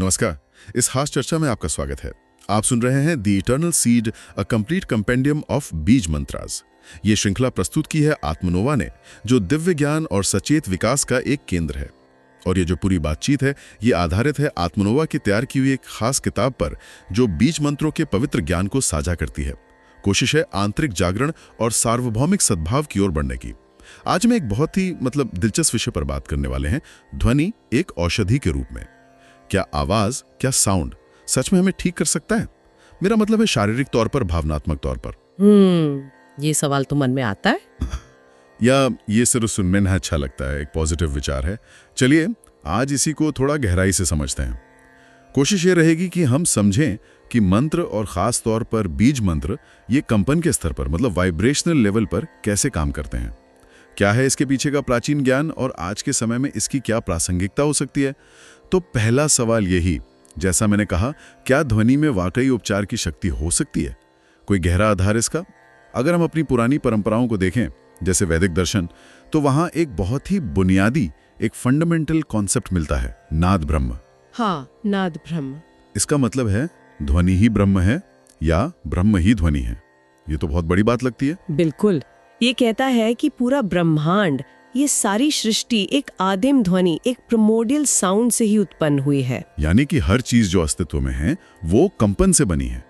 नमस्कार। इस खास चर्चा में आपका स्वागत है। आप सुन रहे हैं the eternal seed, a complete compendium of बीज मंत्रास। ये श्रृंखला प्रस्तुत की है आत्मनोवा ने, जो दिव्य ज्ञान और सचेत विकास का एक केंद्र है। और ये जो पूरी बातचीत है, ये आधारित है आत्मनोवा की तैयार की हुई एक खास किताब पर, जो बीज मंत्रों के पवित्र ज्ञान को साझा करती है। कोशिश है आंतरिक जागरण और सार्वभौमिक सद्भाव की ओर बढ़ने की। आज हम एक बहुत ही दिलचस्प विषय पर बात करने वाले हैं, ध्वनि एक औषधि के रूप में। क्या आवाज, क्या साउंड सच में हमें ठीक कर सकता है? मेरा मतलब है शारीरिक तौर पर, भावनात्मक तौर पर। ये सवाल तो मन में आता है या ये सिर्फ सुनने में अच्छा लगता है, एक पॉजिटिव विचार है? चलिए आज इसी को थोड़ा गहराई से समझते हैं। कोशिश ये रहेगी कि हम समझें कि मंत्र और खास तौर पर बीज मंत्र ये कंपन के स्तर पर, मतलब वाइब्रेशनल लेवल पर कैसे काम करते हैं। क्या है इसके पीछे का प्राचीन ज्ञान और आज के समय में इसकी क्या प्रासंगिकता हो सकती है? तो पहला सवाल यही, जैसा मैंने कहा, क्या ध्वनि में वाकई उपचार की शक्ति हो सकती है? कोई गहरा आधार इसका? अगर हम अपनी पुरानी परंपराओं को देखें, जैसे वैदिक दर्शन, तो वहां एक बहुत ही बुनियादी, एक फंडामेंटल कॉन्सेप्ट मिलता है, नाद ब्रह्म। हाँ, नाद ब्रह्म। इसका मतलब है ध्वनि ही ब्रह्म है या ब्रह्म ही ध्वनि है। ये तो बहुत बड़ी बात लगती है। बिल्कुल। ये कहता है कि पूरा ब्रह्मांड, ये सारी सृष्टि एक आदिम ध्वनि, एक प्रिमोर्डियल साउंड से ही उत्पन्न हुई है। यानी कि हर चीज जो अस्तित्व में है वो कंपन से बनी है,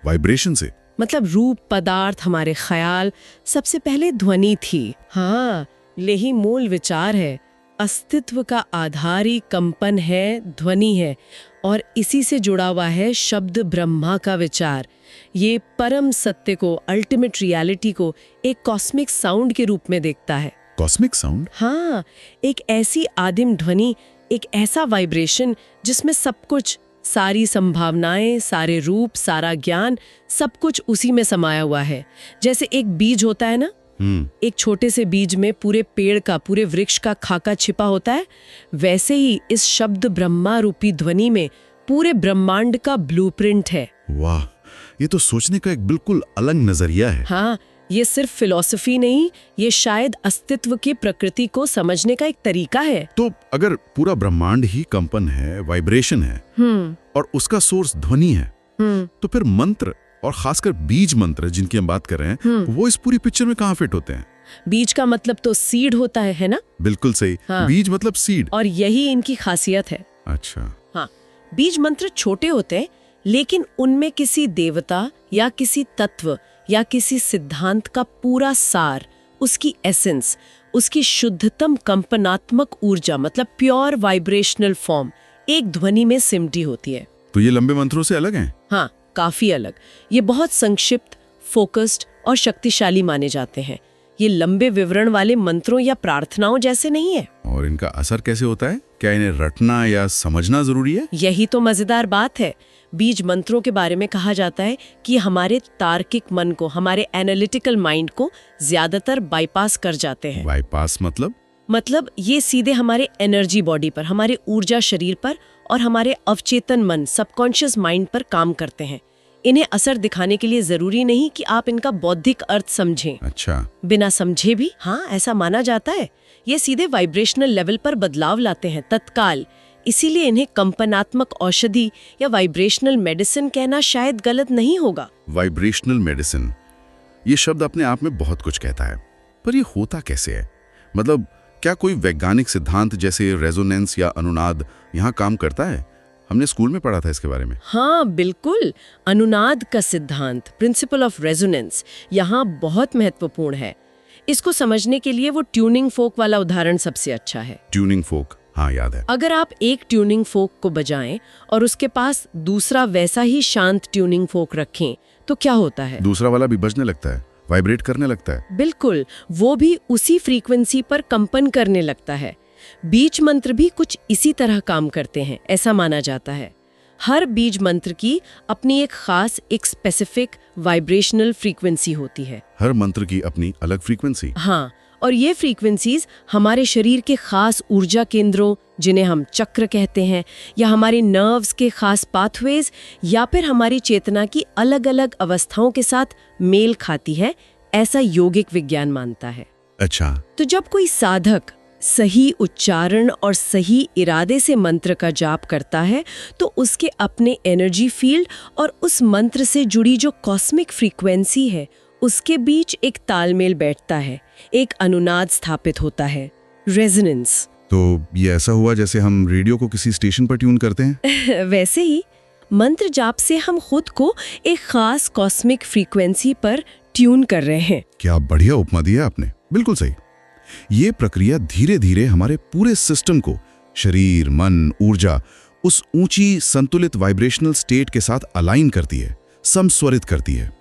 वाइब्रेशन से। मतलब रूप, पदार्थ, हमारे ख्याल, सबसे पहले ध्वनि थी। हाँ, यही मूल विचार है। अस्तित्व का आधार ही कंपन है, ध्वनि है, और इसी से जुड़ा हुआ है शब्द ब्रह्मा का विचार। ये परम सत्य को, अल्टीमेट रियलिटी को एक कॉस्मिक साउंड के रूप में देखता है। Cosmic sound? हाँ, एक ऐसी आदिम ध्वनि, एक ऐसा वाइब्रेशन जिसमें सब कुछ, सारी संभावनाएं, सारे रूप, सारा ज्ञान, सब कुछ उसी में समाया हुआ है। जैसे एक बीज होता है ना, एक छोटे से बीज में पूरे पेड़ का, पूरे वृक्ष का खाका छिपा होता है, वैसे ही इस शब्द ब्रह्मा रूपी ध्वनि में पूरे ब्रह्मांड का ब्लूप्रिंट है। वाह, ये तो सोचने का एक बिल्कुल अलग नजरिया है। हाँ, ये सिर्फ फिलॉसफी नहीं, ये शायद अस्तित्व की प्रकृति को समझने का एक तरीका है। तो अगर पूरा ब्रह्मांड ही कंपन है, वाइब्रेशन है, और उसका सोर्स ध्वनि है, तो फिर मंत्र और खासकर बीज मंत्र जिनकी हम बात कर रहे हैं, वो इस पूरी पिक्चर में कहाँ फिट होते हैं? बीज का मतलब तो सीड होता है ना? बिल्कुल सही। हाँ। बीज मतलब सीड, और यही इनकी खासियत है। अच्छा। हाँ, बीज मंत्र छोटे होते हैं, लेकिन उनमें किसी देवता या किसी तत्व या किसी सिद्धांत का पूरा सार, उसकी एसेंस, उसकी शुद्धतम कंपनात्मक ऊर्जा, मतलब प्योर वाइब्रेशनल फॉर्म, एक ध्वनि में सिमटी होती है। तो ये लंबे मंत्रों से अलग हैं? हाँ, काफी अलग। ये बहुत संक्षिप्त, फोकस्ड और शक्तिशाली माने जाते हैं। ये लंबे विवरण वाले मंत्रों या प्रार्थनाओं जैसे नहीं है। और इनका असर कैसे होता है? क्या इन्हें रटना या समझना जरूरी है? यही तो मजेदार बात है। बीज मंत्रों के बारे में कहा जाता है कि हमारे तार्किक मन को, हमारे एनालिटिकल माइंड को ज्यादातर बाईपास कर जाते हैं। बाईपास मतलब ये सीधे हमारे एनर्जी बॉडी पर, हमारे ऊर्जा शरीर पर और हमारे अवचेतन मन, सबकॉन्शियस माइंड पर काम करते हैं। इन्हें असर दिखाने के लिए जरूरी नहीं कि आप इनका बौद्धिक अर्थ समझें। अच्छा। बिना समझे भी, हाँ, ऐसा माना जाता है, ये सीधे वाइब्रेशनल लेवल पर बदलाव लाते हैं तत्काल। इसीलिए इन्हें कंपनात्मक औषधि या वाइब्रेशनल मेडिसिन कहना शायद गलत नहीं होगा। वाइब्रेशनल मेडिसिन, ये शब्द अपने आप में बहुत कुछ कहता है, पर ये होता कैसे है? मतलब क्या कोई वैज्ञानिक सिद्धांत जैसे रेजोनेंस या अनुनाद यहाँ काम करता है? हमने स्कूल में पढ़ा था इसके बारे में। हाँ, बिल्कुल। अनुनाद का सिद्धांत, प्रिंसिपल ऑफ रेजोनेंस, यहाँ बहुत महत्वपूर्ण है। इसको समझने के लिए वो ट्यूनिंग फोक वाला उदाहरण सबसे अच्छा है। ट्यूनिंग फोक, हाँ याद है। अगर आप एक ट्यूनिंग फोक को बजाएं और उसके पास दूसरा वैसा ही शांत ट्यूनिंग फोक रखें, तो क्या होता है? दूसरा वाला भी बजने लगता है, वाइब्रेट करने लगता है। बिल्कुल, वो भी उसी फ्रीक्वेंसी पर कंपन करने लगता है। बीज मंत्र भी कुछ इसी तरह काम करते हैं, ऐसा माना जाता है। हर बीज मंत्र की अपनी एक खास, एक स्पेसिफिक वाइब्रेशनल फ्रीक्वेंसी होती है। हर मंत्र की अपनी अलग फ्रीक्वेंसी? हाँ, और ये फ्रीक्वेंसीज हमारे शरीर के खास ऊर्जा केंद्रों, जिन्हें हम चक्र कहते हैं, या हमारे नर्व्स के खास पाथवेज, या फिर हमारी चेतना की अलग अलग अवस्थाओं के साथ मेल खाती है, ऐसा योगिक विज्ञान मानता है। अच्छा। तो जब कोई साधक सही उच्चारण और सही इरादे से मंत्र का जाप करता है तो उसके अपने एनर्जी फील्ड और उस मंत्र से जुड़ी जो कॉस्मिक फ्रीक्वेंसी है उसके बीच एक तालमेल बैठता है, एक अनुनाद स्थापित होता है, रेजोनेंस। तो ये ऐसा हुआ जैसे हम रेडियो को किसी स्टेशन पर ट्यून करते हैं। वैसे ही मंत्र जाप से हम खुद को एक खास कॉस्मिक फ्रीक्वेंसी पर ट्यून कर रहे हैं। क्या बढ़िया उपमा दिया आपने, बिल्कुल सही। ये प्रक्रिया धीरे धीरे हमारे पूरे सिस्टम को, शरीर, मन, ऊर्जा, उस ऊंची संतुलित वाइब्रेशनल स्टेट के साथ अलाइन करती है, समस्वरित करती है।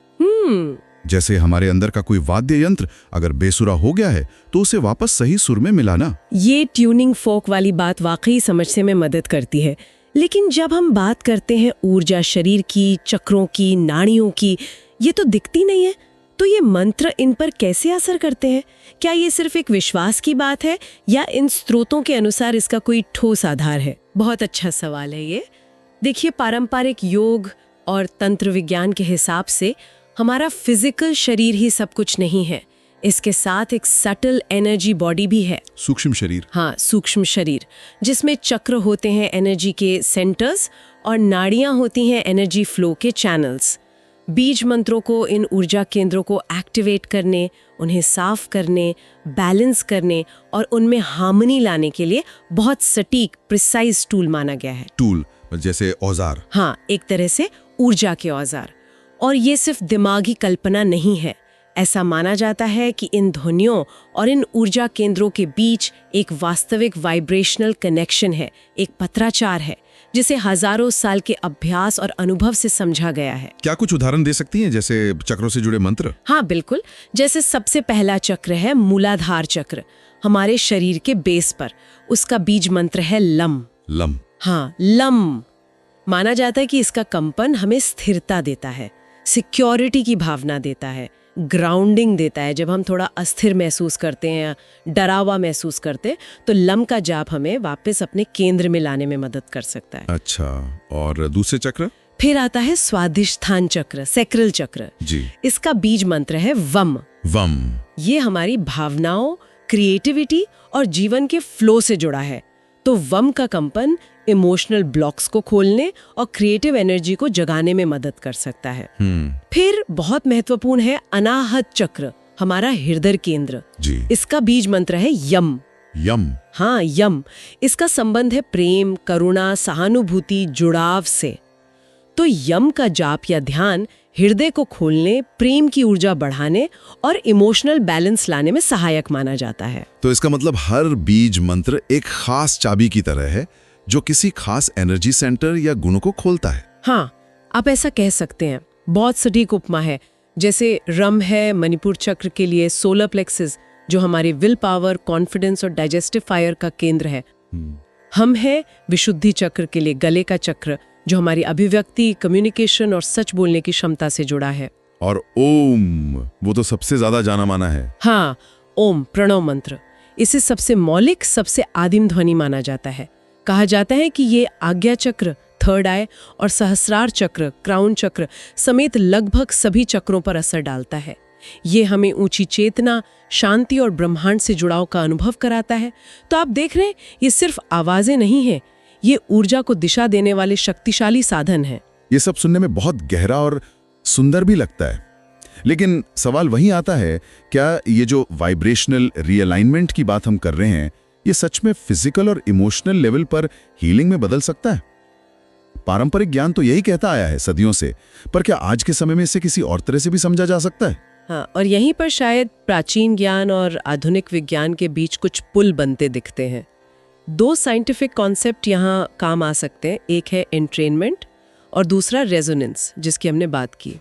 जैसे हमारे अंदर का कोई वाद्य यंत्र अगर बेसुरा हो गया है तो उसे वापस सही सुर में मिलाना। ये ट्यूनिंग फोक वाली बात वाकई समझने में मदद करती है। लेकिन जब हम बात करते हैं ऊर्जा शरीर की, चक्रों की, नाड़ियों की, ये तो दिखती नहीं है। तो ये मंत्र इन पर कैसे असर करते हैं? क्या ये सिर्फ एक विश्वास की बात है या इन स्रोतों के अनुसार इसका कोई ठोस आधार है? बहुत अच्छा सवाल है ये। देखिए, पारंपरिक योग और तंत्र विज्ञान के हिसाब से हमारा फिजिकल शरीर ही सब कुछ नहीं है। इसके साथ एक सटल एनर्जी बॉडी भी है। सूक्ष्म शरीर। हाँ, सूक्ष्म शरीर, जिसमें चक्र होते हैं एनर्जी के सेंटर्स और नाड़ियां होती हैं एनर्जी फ्लो के चैनल्स। बीज मंत्रों को इन ऊर्जा केंद्रों को एक्टिवेट करने, उन्हें साफ करने, बैलेंस करने और उनमें हार्मनी लाने के लिए बहुत सटीक, प्रिसाइज टूल माना गया है। टूल जैसे औजार। हाँ, एक तरह से ऊर्जा के औजार। और ये सिर्फ दिमागी कल्पना नहीं है। ऐसा माना जाता है कि इन ध्वनियों और इन ऊर्जा केंद्रों के बीच एक वास्तविक वाइब्रेशनल कनेक्शन है, एक पत्राचार है, जिसे हजारों साल के अभ्यास और अनुभव से समझा गया है। क्या कुछ उदाहरण दे सकती हैं, जैसे चक्रों से जुड़े मंत्र? हाँ बिल्कुल। जैसे सबसे पहला चक्र है मूलाधार चक्र, हमारे शरीर के बेस पर। उसका बीज मंत्र है लम। लम। हाँ, लम। माना जाता है कि इसका कंपन हमें स्थिरता देता है, सिक्योरिटी की भावना देता है, ग्राउंडिंग देता है। जब हम थोड़ा अस्थिर महसूस करते हैं, डरा हुआ महसूस करते हैं, तो लम का जाप हमें वापस अपने केंद्र में लाने में मदद कर सकता है। अच्छा, और दूसरे चक्र? फिर आता है स्वादिष्ठान चक्र, सैक्रल चक्र जी। इसका बीज मंत्र है वम। वम। ये हमारी भावनाओं, क्रिएटिविटी और जीवन के फ्लो से जुड़ा है। तो वम का कंपन इमोशनल ब्लॉक्स को खोलने और क्रिएटिव एनर्जी को जगाने में मदद कर सकता है। फिर बहुत महत्वपूर्ण है अनाहत चक्र, हमारा हृदय केंद्र जी। इसका बीज मंत्र है यम। यम। हाँ, यम। इसका संबंध है प्रेम, करुणा, सहानुभूति, जुड़ाव से। तो यम का जाप या ध्यान हृदय को खोलने, प्रेम की ऊर्जा बढ़ाने और इमोशनल बैलेंस लाने में सहायक माना जाता है। तो इसका मतलब हर बीज मंत्र एक खास चाबी की तरह है जो किसी खास एनर्जी सेंटर या गुणों को खोलता है। हाँ, आप ऐसा कह सकते हैं। बहुत सटीक उपमा है। जैसे रम है मणिपुर चक्र के लिए सोलर प्लेक्सिस, जो हमारी विल पावर, कॉन्फिडेंस और डाइजेस्टिव फायर का केंद्र है। हम है विशुद्धि चक्र के लिए गले का चक्र, जो हमारी अभिव्यक्ति, कम्युनिकेशन और सच बोलने की क्षमता से जुड़ा है। और ओम, वो तो सबसे ज्यादा जाना माना है। हाँ, ओम प्रणव मंत्र, इसे सबसे मौलिक, सबसे आदिम ध्वनि माना जाता है। कहा जाता है कि ये आज्ञा चक्र, थर्ड आई और सहस्रार चक्र, क्राउन चक्र समेत लगभग सभी चक्रों पर असर डालता है। ये हमें ऊंची चेतना, शांति और ब्रह्मांड से जुड़ाव का अनुभव कराता है। तो आप देख रहे हैं, ये सिर्फ आवाजें नहीं है, ये ऊर्जा को दिशा देने वाले शक्तिशाली साधन है। ये सब सुनने में बहुत गहरा और सुंदर भी लगता है। लेकिन सवाल वहीं आता है, क्या ये जो वाइब्रेशनल रीअलाइनमेंट की बात हम कर रहे हैं, ये सच में फिजिकल और इमोशनल लेवल पर हीलिंग में बदल सकता है? पारंपरिक ज्ञान तो यही कहता आया है सदियों से, पर क्या आज के समय में इसे किसी और तरह से भी समझा जा सकता है? हाँ, और यहीं पर शायद प्राचीन ज्ञान और आधुनिक विज्ञान के बीच कुछ पुल बनते दिखते हैं। दो साइंटिफिक कॉन्सेप्ट यहाँ काम आ सकते हैं। एक है एंट्रेनमेंट और दूसरा रेजोनेंस, जिसकी हमने बात की।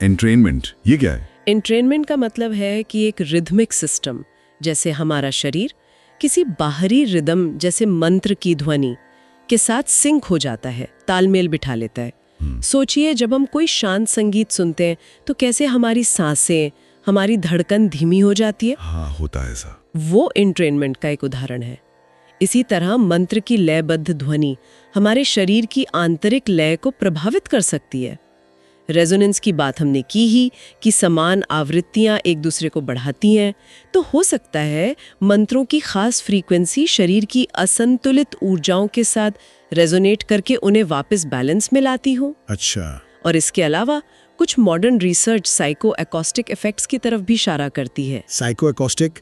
एंट्रेनमेंट, ये क्या है? एंट्रेनमेंट का मतलब है कि एक रिदमिक सिस्टम, जैसे हमारा शरीर, किसी बाहरी रिदम जैसे मंत्र की ध्वनि के साथ सिंक हो जाता है, तालमेल बिठा लेता है। सोचिए, जब हम कोई शांत संगीत सुनते हैं तो कैसे हमारी सांसें, हमारी धड़कन धीमी हो जाती है। हाँ, होता है ऐसा। वो एंट्रेनमेंट का एक उदाहरण है। इसी तरह मंत्र की लयबद्ध ध्वनि हमारे शरीर की आंतरिक लय को प्रभावित कर सकती है। रेजोनेंस की बात हमने की ही कि समान आवृत्तियां एक दूसरे को बढ़ाती हैं, तो हो सकता है मंत्रों की खास फ्रीक्वेंसी शरीर की असंतुलित ऊर्जाओं के साथ रेजोनेट करके उन्हें वापस बैलेंस में लाती हो। अच्छा। और इसके अलावा कुछ modern research psycho acoustic effects की तरफ भी इशारा करती है। Psycho acoustic?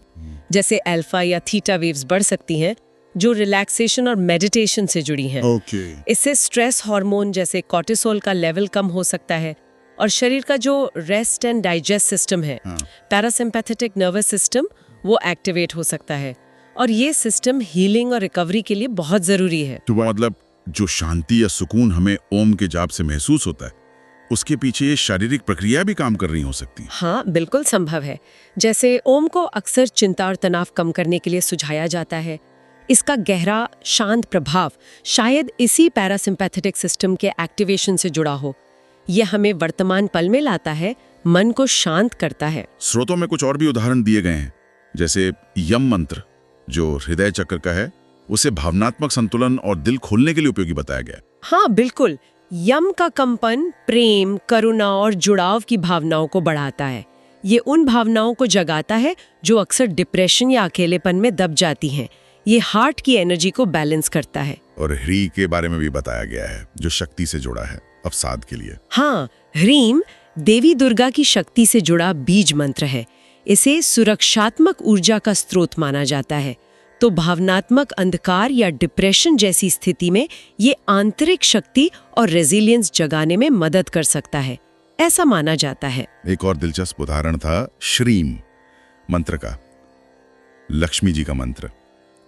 जैसे अल्फा या थीटा वेव्स बढ़ सकती हैं जो रिलैक्सेशन और मेडिटेशन से जुड़ी हैं। ओके। इससे स्ट्रेस हार्मोन जैसे कॉर्टिसोल का लेवल कम हो सकता है और शरीर का जो रेस्ट एंड डाइजेस्ट सिस्टम है, पैरासिम्पैथेटिक नर्वस सिस्टम, वो एक्टिवेट हो सकता है और ये सिस्टम हीलिंग और रिकवरी के लिए बहुत जरूरी है। तो मतलब जो शांति या सुकून हमें ओम के जाप से महसूस होता है, उसके पीछे ये शारीरिक प्रक्रिया भी काम कर रही हो सकती है। हाँ, बिल्कुल संभव है। जैसे ओम को अक्सर चिंता और तनाव कम करने के लिए सुझाया जाता है। इसका गहरा शांत प्रभाव शायद इसी पैरासिम्पैथेटिक सिस्टम के एक्टिवेशन से जुड़ा हो। यह हमें वर्तमान पल में लाता है, मन को शांत करता है। स्रोतों में कुछ और भी उदाहरण दिए गए हैं, जैसे यम मंत्र जो हृदय चक्र का है, उसे भावनात्मक संतुलन और दिल खोलने के लिए उपयोगी बताया गया है। हाँ बिल्कुल, यम का कंपन प्रेम, करुणा और जुड़ाव की भावनाओं को बढ़ाता है। ये उन भावनाओं को जगाता है जो अक्सर डिप्रेशन या अकेलेपन में दब जाती हैं। ये हार्ट की एनर्जी को बैलेंस करता है। और ह्री के बारे में भी बताया गया है, जो शक्ति से जुड़ा है अवसाद के लिए। हाँ, ह्रीम देवी दुर्गा की शक्ति से जुड़ा बीज मंत्र है। इसे सुरक्षात्मक ऊर्जा का स्रोत माना जाता है। तो भावनात्मक अंधकार या डिप्रेशन जैसी स्थिति में ये आंतरिक शक्ति और रेजिलियंस जगाने में मदद कर सकता है, ऐसा माना जाता है। एक और दिलचस्प उदाहरण था श्रीम मंत्र का, लक्ष्मी जी का मंत्र।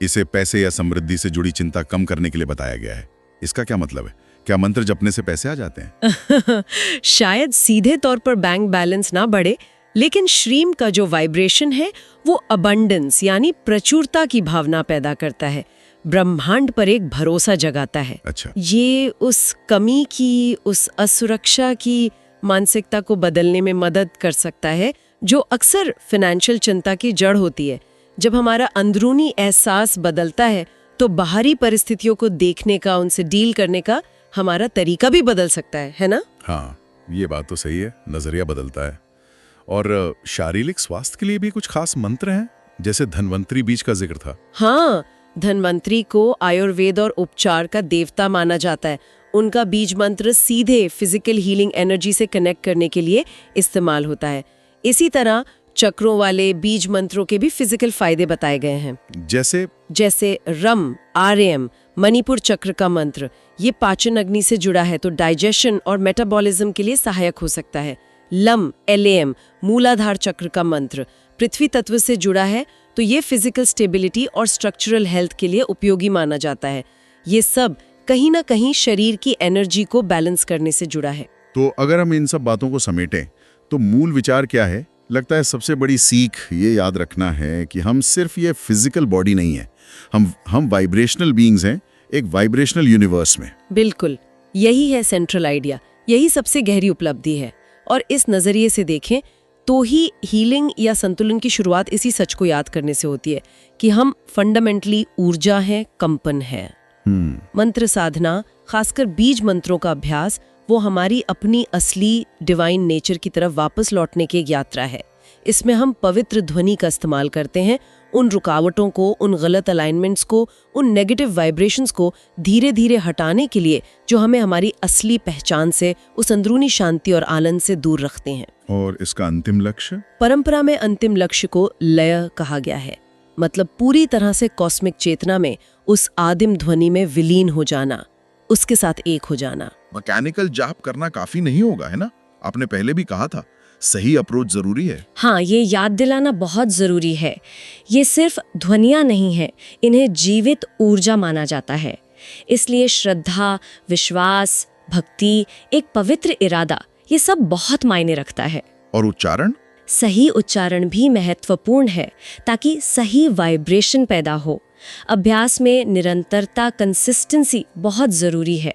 इसे पैसे या समृद्धि से जुड़ी चिंता कम करने के लिए बताया गया है। इसका क्या मतलब है? क्या मंत्र जपने से पैसे आ जाते हैं? शायद सीधे तौर पर बैंक बैलेंस ना बढ़े, लेकिन श्रीम का जो वाइब्रेशन है वो अबंडेंस यानी प्रचुरता की भावना पैदा करता है, ब्रह्मांड पर एक भरोसा जगाता है। अच्छा। ये उस कमी की, उस असुरक्षा की मानसिकता को बदलने में मदद कर सकता है जो अक्सर फाइनेंशियल चिंता की जड़ होती है। जब हमारा अंदरूनी एहसास बदलता है तो बाहरी परिस्थितियों को देखने का, उनसे डील करने का हमारा तरीका भी बदल सकता है ना? हाँ, ये बात तो सही है, नजरिया बदलता है। और शारीरिक स्वास्थ्य के लिए भी कुछ खास मंत्र हैं, जैसे धन्वंतरी बीज का जिक्र था। हाँ, धन्वंतरी को आयुर्वेद और उपचार का देवता माना जाता है। उनका बीज मंत्र सीधे फिजिकल हीलिंग एनर्जी से कनेक्ट करने के लिए इस्तेमाल होता है। इसी तरह चक्रों वाले बीज मंत्रों के भी फिजिकल फायदे बताए गए हैं। जैसे रम, आर्यम, मणिपुर चक्र का मंत्र, ये पाचन अग्नि से जुड़ा है तो डाइजेशन और मेटाबॉलिज्म के लिए सहायक हो सकता है। लम, एलएम, मूलाधार चक्र का मंत्र पृथ्वी तत्व से जुड़ा है तो ये फिजिकल स्टेबिलिटी और स्ट्रक्चरल हेल्थ के लिए उपयोगी माना जाता है। ये सब कहीं ना कहीं शरीर की एनर्जी को बैलेंस करने से जुड़ा है। तो अगर हम इन सब बातों को समेटें तो मूल विचार क्या है? लगता है सबसे बड़ी सीख ये याद रखना है कि हम सिर्फ ये फिजिकल बॉडी नहीं है, हम वाइब्रेशनल बीइंग्स हैं एक वाइब्रेशनल यूनिवर्स में। बिल्कुल, यही है सेंट्रल आइडिया, यही सबसे गहरी उपलब्धि है। और इस नजरिए से देखें तो ही हीलिंग या संतुलन की शुरुआत इसी सच को याद करने से होती है कि हम फंडामेंटली ऊर्जा है, कंपन है। मंत्र साधना, खासकर बीज मंत्रों का अभ्यास, वो हमारी अपनी असली डिवाइन नेचर की तरफ वापस लौटने की एक यात्रा है। इसमें हम पवित्र ध्वनि का इस्तेमाल करते हैं, उन रुकावटों को, उन गलत अलाइनमेंट्स को, उन नेगेटिव वाइब्रेशंस को धीरे धीरे हटाने के लिए जो हमें हमारी असली पहचान से, उस अंदरूनी शांति और आनंद से दूर रखते हैं। और इसका अंतिम लक्ष्य? परंपरा में अंतिम लक्ष्य को लय कहा गया है, मतलब पूरी तरह से कॉस्मिक चेतना में उस आदिम ध्वनि में विलीन हो जाना, उसके साथ एक हो जाना। मैकेनिकल जाप करना काफी नहीं होगा, है ना? आपने पहले भी कहा था, सही अप्रोच जरूरी है। हाँ, ये याद दिलाना बहुत जरूरी है। ये सिर्फ ध्वनियाँ नहीं है, इन्हें जीवित ऊर्जा माना जाता है। इसलिए श्रद्धा, विश्वास, भक्ति, एक पवित्र इरादा, ये सब बहुत मायने रखता है। और उच्चारण? सही उच्चारण भी महत्वपूर्ण है ताकि सही वाइब्रेशन पैदा हो। अभ्यास में निरंतरता, कंसिस्टेंसी बहुत जरूरी है।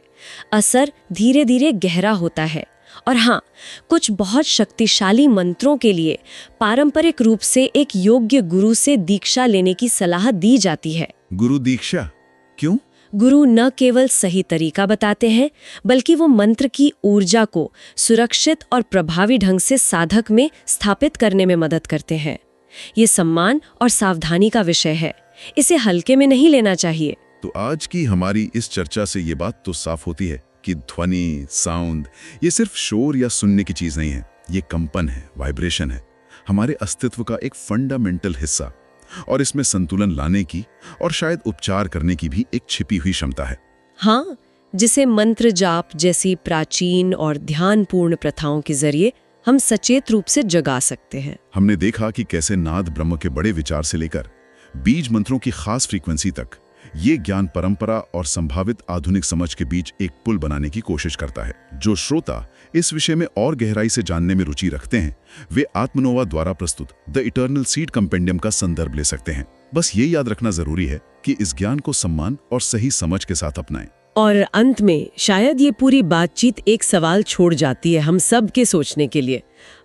असर धीरे धीरे गहरा होता है। और हाँ, कुछ बहुत शक्तिशाली मंत्रों के लिए पारंपरिक रूप से एक योग्य गुरु से दीक्षा लेने की सलाह दी जाती है। गुरु दीक्षा क्यों? गुरु न केवल सही तरीका बताते हैं, बल्कि वो मंत्र की ऊर्जा को सुरक्षित और प्रभावी ढंग से साधक में स्थापित करने में मदद करते हैं। ये सम्मान और सावधानी का विषय है, इसे हल्के में नहीं लेना चाहिए। तो आज की हमारी इस चर्चा से ये बात तो साफ होती है कि ध्वनि, साउंड, ये सिर्फ शोर या सुनने की चीज नहीं है, ये कंपन है, वाइब्रेशन है, हमारे अस्तित्व का एक फंडामेंटल हिस्सा। और इसमें संतुलन लाने की और शायद उपचार करने की भी एक छिपी हुई क्षमता है। हाँ, जिसे मंत्र जाप जैसी प्राचीन और ध्यानपूर्ण प्रथाओं के जरिए हम सचेत रूप से जगा सकते हैं। हमने देखा कि कैसे नाद ब्रह्म के बड़े विचार से लेकर बीज मंत्रों की खास फ्रीक्वेंसी तक ये ज्ञान परंपरा और संभावित आधुनिक समझ के बीच एक पुल बनाने की कोशिश करता है। जो श्रोता इस विषय में और गहराई से जानने में रुचि रखते हैं, वे आत्मनोवा द्वारा प्रस्तुत द इटर्नल सीड कंपेंडियम का संदर्भ ले सकते हैं। बस ये याद रखना जरूरी है कि इस ज्ञान को सम्मान और सही समझ के साथ अपनाएं। और अंत में शायद ये पूरी बातचीत एक सवाल छोड़ जाती है हम सब के सोचने के लिए।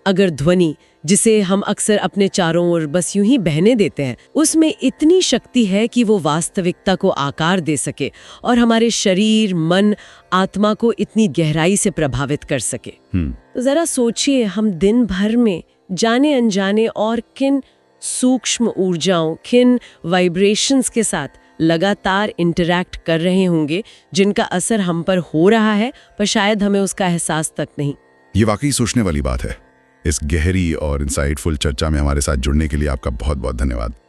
अगर ध्वनि, जिसे हम अक्सर अपने चारों ओर बस यूं ही बहने देते हैं, उसमें इतनी शक्ति है कि वो वास्तविकता को आकार दे सके और हमारे शरीर, मन, आत्मा को इतनी गहराई से प्रभावित कर सके, तो जरा सोचिए हम दिन भर में जाने अनजाने और किन सूक्ष्म ऊर्जाओं, किन वाइब्रेशंस के साथ लगातार इंटरैक्ट कर रहे होंगे, जिनका असर हम पर हो रहा है पर शायद हमें उसका एहसास तक नहीं। ये वाकई सोचने वाली बात है। इस गहरी और इंसाइटफुल चर्चा में हमारे साथ जुड़ने के लिए आपका बहुत बहुत धन्यवाद।